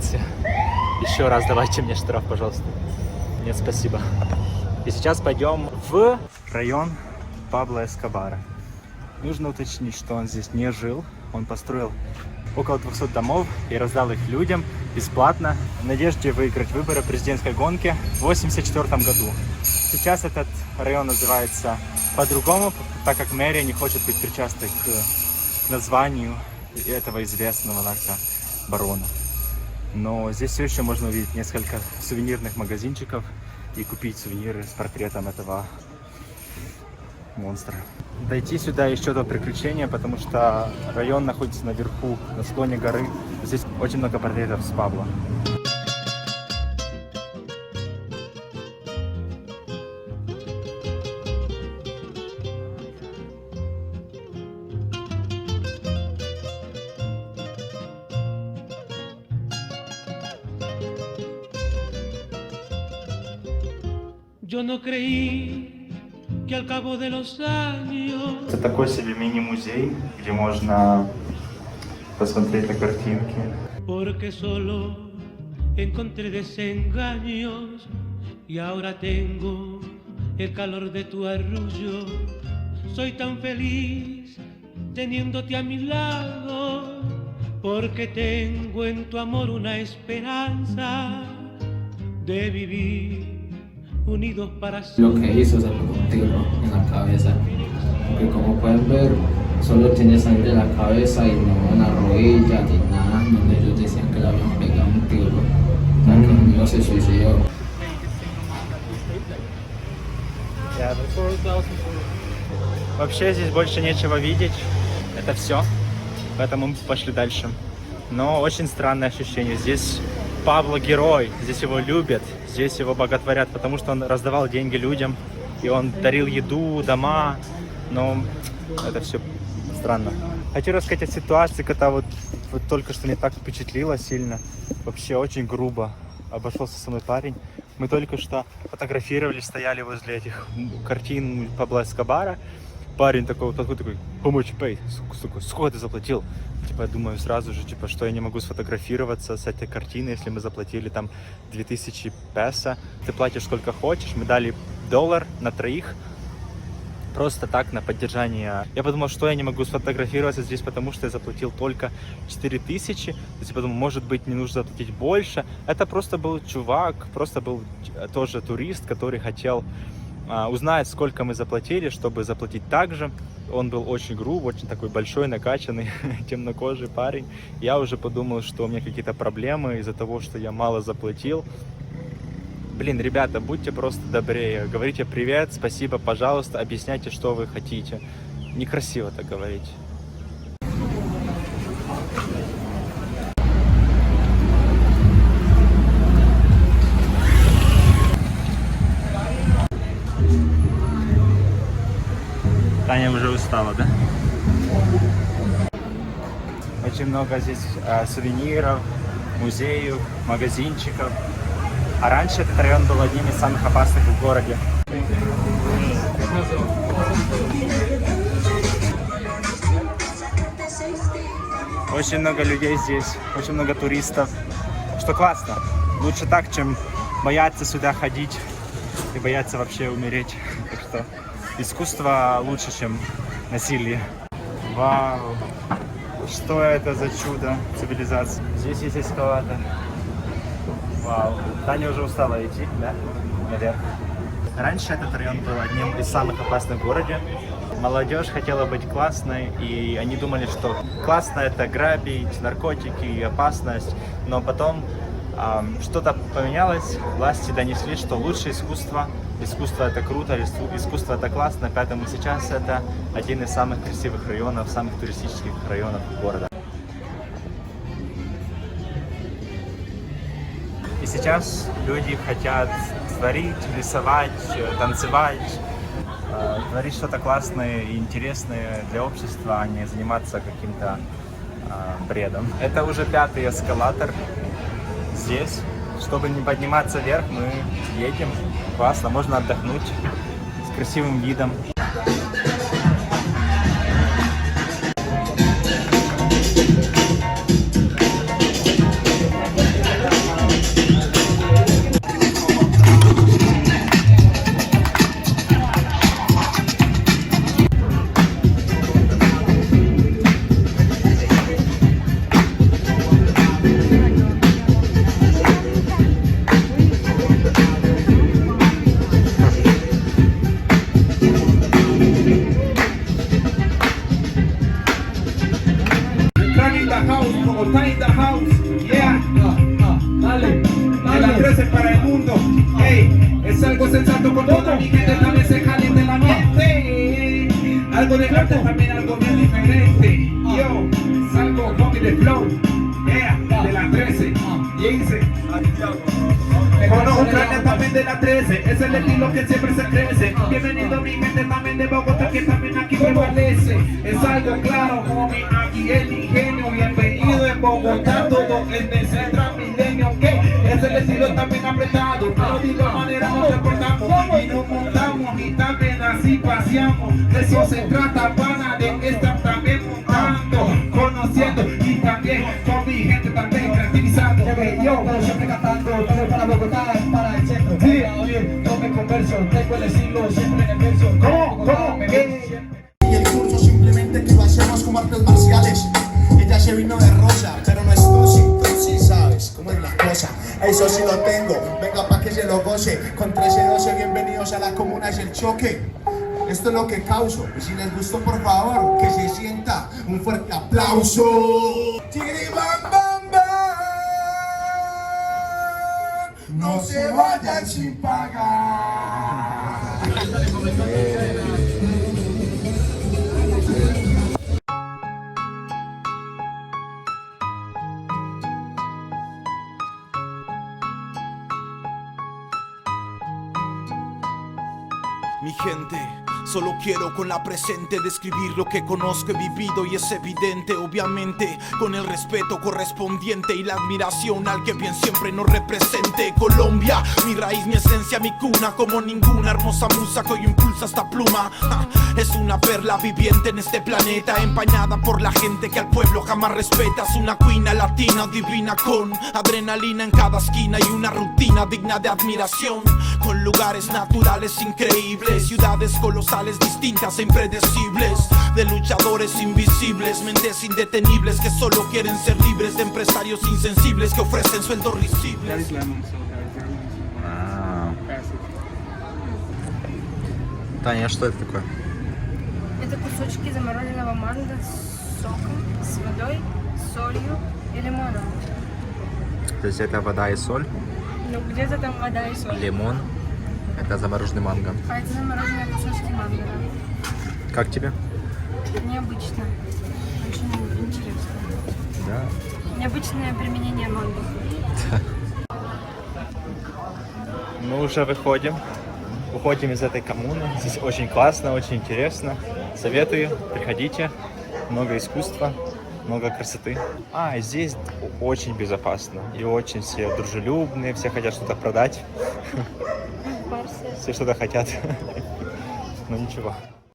полиции. Еще раз давайте мне штраф, пожалуйста. Нет, спасибо. И сейчас пойдем в район Пабло Эскобара. Нужно уточнить, что он здесь не жил. Он построил около 200 домов и раздал их людям бесплатно в надежде выиграть выборы президентской гонки в 1984 году. Сейчас этот район называется по-другому, так как мэрия не хочет быть причастной к названию этого известного наркобарона. Но здесь все еще можно увидеть несколько сувенирных магазинчиков и купить сувениры с портретом этого монстра. Дойти сюда еще до приключения, потому что район находится наверху, на склоне горы. Здесь очень много портретов с Пабло. Yo no creí que al cabo de los años. Это такой себе мини-музей, где можно посмотреть на картинки. Porque solo encontré desengaños y ahora tengo el calor de tu arrullo. Soy tan feliz teniéndote a mi lado porque tengo en tu amor una esperanza de vivir unidos para siempre. Lo que hizo se pegó un tiro en la cabeza, porque como pueden ver, solo tiene sangre en la cabeza y no en la rodilla ni nada, donde ellos decían que le habían pegado un tiro. O sea, que el mío se suicidó. Вообще здесь больше нечего видеть, это все, поэтому мы пошли дальше. Но очень странное ощущение, здесь Пабло герой, здесь его любят, здесь его боготворят, потому что он раздавал деньги людям, и он дарил еду, дома, но это все странно. Хочу рассказать о ситуации, когда вот только что мне так впечатлило сильно, вообще очень грубо обошелся со мной парень. Мы только что фотографировали, стояли возле этих картин Пабло Эскобара. Парень такой, такой, how much you paid? Сколько ты заплатил? Типа, я думаю сразу же, типа, что я не могу сфотографироваться с этой картины, если мы заплатили там 2000 песо. Ты платишь сколько хочешь, мы дали $1 на троих. Просто так, на поддержание. Я подумал, что я не могу сфотографироваться здесь, потому что я заплатил только 4000. То есть я подумал, может быть, не нужно заплатить больше. Это просто был чувак, просто был тоже турист, который хотел узнать, сколько мы заплатили, чтобы заплатить так же. Он был очень груб, очень такой большой, накачанный, темнокожий парень. Я уже подумал, что у меня какие-то проблемы из-за того, что я мало заплатил. Блин, ребята, будьте просто добрее. Говорите привет, спасибо, пожалуйста, объясняйте, что вы хотите. Некрасиво так говорить. Таня уже устала, да? Очень много здесь сувениров, музеев, магазинчиков. А раньше этот район был одним из самых опасных в городе. Очень много людей здесь, очень много туристов, что классно. Лучше так, чем бояться сюда ходить и бояться вообще умереть. Так что искусство лучше, чем насилие. Вау! Что это за чудо цивилизации? Здесь есть эскалатор. Вау. Таня уже устала идти, да? Наверх. Раньше этот район был одним из самых опасных в городе. Молодежь хотела быть классной, и они думали, что классно это грабить, наркотики и опасность. Но потом что-то поменялось, власти донесли, что лучшее искусство это круто, искусство это классно, поэтому сейчас это один из самых красивых районов, самых туристических районов города. И сейчас люди хотят творить, рисовать, танцевать, творить что-то классное и интересное для общества, а не заниматься каким-то бредом. Это уже 5-й эскалатор здесь. Чтобы не подниматься вверх, мы едем. Классно, можно отдохнуть с красивым видом. Bogotá in the house, yeah. Dale, De las 13 para el mundo, hey, es algo sensato con toda mi gente, también se caliente la mente. Algo de arte, también algo bien diferente. Yo salgo con de flow, yeah, de las 13, 15. Conozco también de la 13, es el estilo que siempre se crece. Bienvenido mi gente también de Bogotá, que también aquí prevalece. Es algo claro, homie, aquí el ingenio. Bienvenido en Bogotá, todo en el centro milenio, que es el estilo también apretado. Pero de igual manera nos reportamos y nos montamos y también así paseamos. De eso se trata, pana, de estar también montando, conociendo y también con mi gente también creativizando. Yo, pero siempre cantando, todo para Bogotá, para el centro. Sí, oye, no me converso, tengo el estilo siempre en el verso. ¿Cómo? Y el curso simplemente que lo hacemos como artes marciales. Ella se vino de rosa, pero no es tú sí sabes cómo es la cosa. Eso sí lo tengo, venga pa' que se lo goce. Con 13-12, bienvenidos a la comuna, es el choque. Esto es lo que causo, y si les gustó, por favor, que se sienta un fuerte aplauso. Chigri bam bam bam. No se vayan sin pagar. Mi gente, solo quiero con la presente describir lo que conozco, he vivido y es evidente, obviamente, con el respeto correspondiente y la admiración al que bien siempre nos represente. Colombia, mi raíz, mi esencia, mi cuna, como ninguna hermosa musa que hoy impulsa esta pluma. Es una perla viviente en este planeta, empañada por la gente que al pueblo jamás respeta. Es una cuina latina divina con adrenalina en cada esquina y una rutina digna de admiración, con lugares naturales increíbles, ciudades colosales distintas e impredecibles, de luchadores invisibles, mentes indetenibles que solo quieren ser libres, de empresarios insensibles que ofrecen sueldos risibles. Таня, что это такое? Это кусочки замороженного манго с соком, с водой, солью и лимоном. То есть это вода и соль, Ну, где-то там вода и соль. лимон, это замороженный манго. А это замороженные кусочки манго, да. Как тебе? Необычно. Очень интересно. Да. Необычное применение манго. Мы уже уходим из этой коммуны. Здесь очень классно, очень интересно. Советую, приходите. Много искусства, много красоты. И здесь очень безопасно. И очень все дружелюбные, все хотят что-то продать. Все что-то хотят. Но ничего.